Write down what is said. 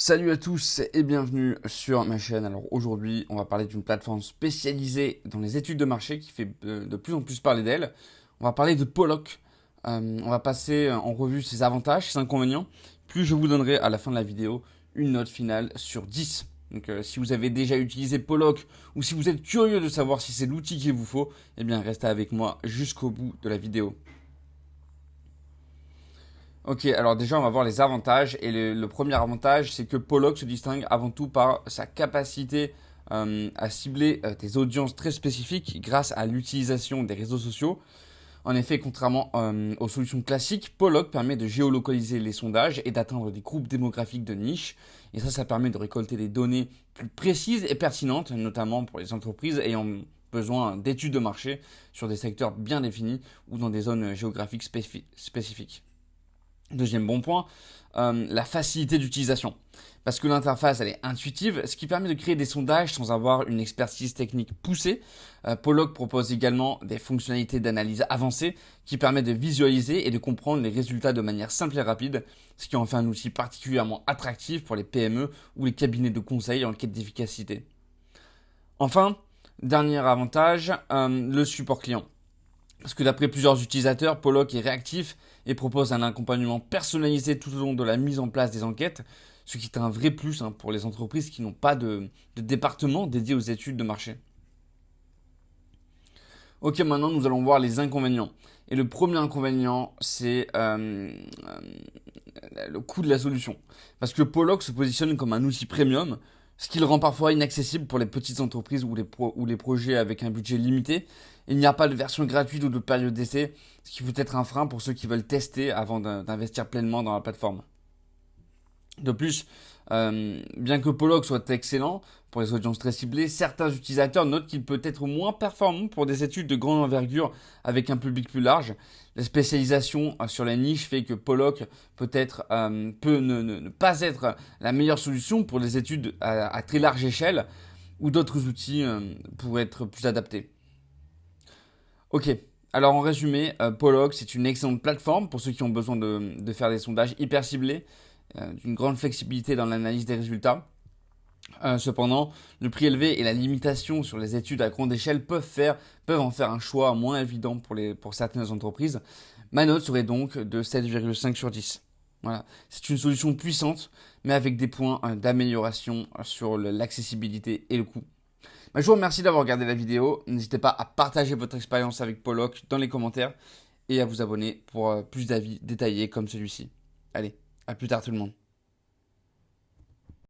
Salut à tous et bienvenue sur ma chaîne. Alors aujourd'hui, on va parler d'une plateforme spécialisée dans les études de marché qui fait de plus en plus parler d'elle. On va parler de Pollock. On va passer en revue ses avantages, ses inconvénients. Puis je vous donnerai à la fin de la vidéo une note finale sur 10. Donc si vous avez déjà utilisé Pollock ou si vous êtes curieux de savoir si c'est l'outil qu'il vous faut, eh bien restez avec moi jusqu'au bout de la vidéo. Ok, alors déjà on va voir les avantages et le premier avantage c'est que Pollock se distingue avant tout par sa capacité à cibler des audiences très spécifiques grâce à l'utilisation des réseaux sociaux. En effet, contrairement aux solutions classiques, Pollock permet de géolocaliser les sondages et d'atteindre des groupes démographiques de niche. Et ça permet de récolter des données plus précises et pertinentes, notamment pour les entreprises ayant besoin d'études de marché sur des secteurs bien définis ou dans des zones géographiques spécifiques. Deuxième bon point, la facilité d'utilisation. Parce que l'interface elle est intuitive, ce qui permet de créer des sondages sans avoir une expertise technique poussée. Pollock propose également des fonctionnalités d'analyse avancées qui permettent de visualiser et de comprendre les résultats de manière simple et rapide, ce qui en fait un outil particulièrement attractif pour les PME ou les cabinets de conseil en quête d'efficacité. Enfin, dernier avantage, le support client. Parce que d'après plusieurs utilisateurs, Pollock est réactif et propose un accompagnement personnalisé tout au long de la mise en place des enquêtes, ce qui est un vrai plus pour les entreprises qui n'ont pas de département dédié aux études de marché. Ok, maintenant nous allons voir les inconvénients. Et le premier inconvénient, c'est le coût de la solution. Parce que Pollock se positionne comme un outil premium, ce qui le rend parfois inaccessible pour les petites entreprises ou les projets avec un budget limité. Il n'y a pas de version gratuite ou de période d'essai, ce qui peut être un frein pour ceux qui veulent tester avant d'investir pleinement dans la plateforme. De plus, bien que Pollock soit excellent pour les audiences très ciblées, certains utilisateurs notent qu'il peut être moins performant pour des études de grande envergure avec un public plus large. La spécialisation sur la niche fait que Pollock peut ne pas être la meilleure solution pour les études à très large échelle ou d'autres outils pourraient être plus adaptés. Ok, alors en résumé, Pollock c'est une excellente plateforme pour ceux qui ont besoin de faire des sondages hyper ciblés, d'une grande flexibilité dans l'analyse des résultats. Cependant, le prix élevé et la limitation sur les études à grande échelle peuvent en faire un choix moins évident pour certaines entreprises. Ma note serait donc de 7,5 sur 10. Voilà. C'est une solution puissante, mais avec des points d'amélioration sur l'accessibilité et le coût. Je vous remercie d'avoir regardé la vidéo. N'hésitez pas à partager votre expérience avec Pollock dans les commentaires et à vous abonner pour plus d'avis détaillés comme celui-ci. Allez, à plus tard tout le monde.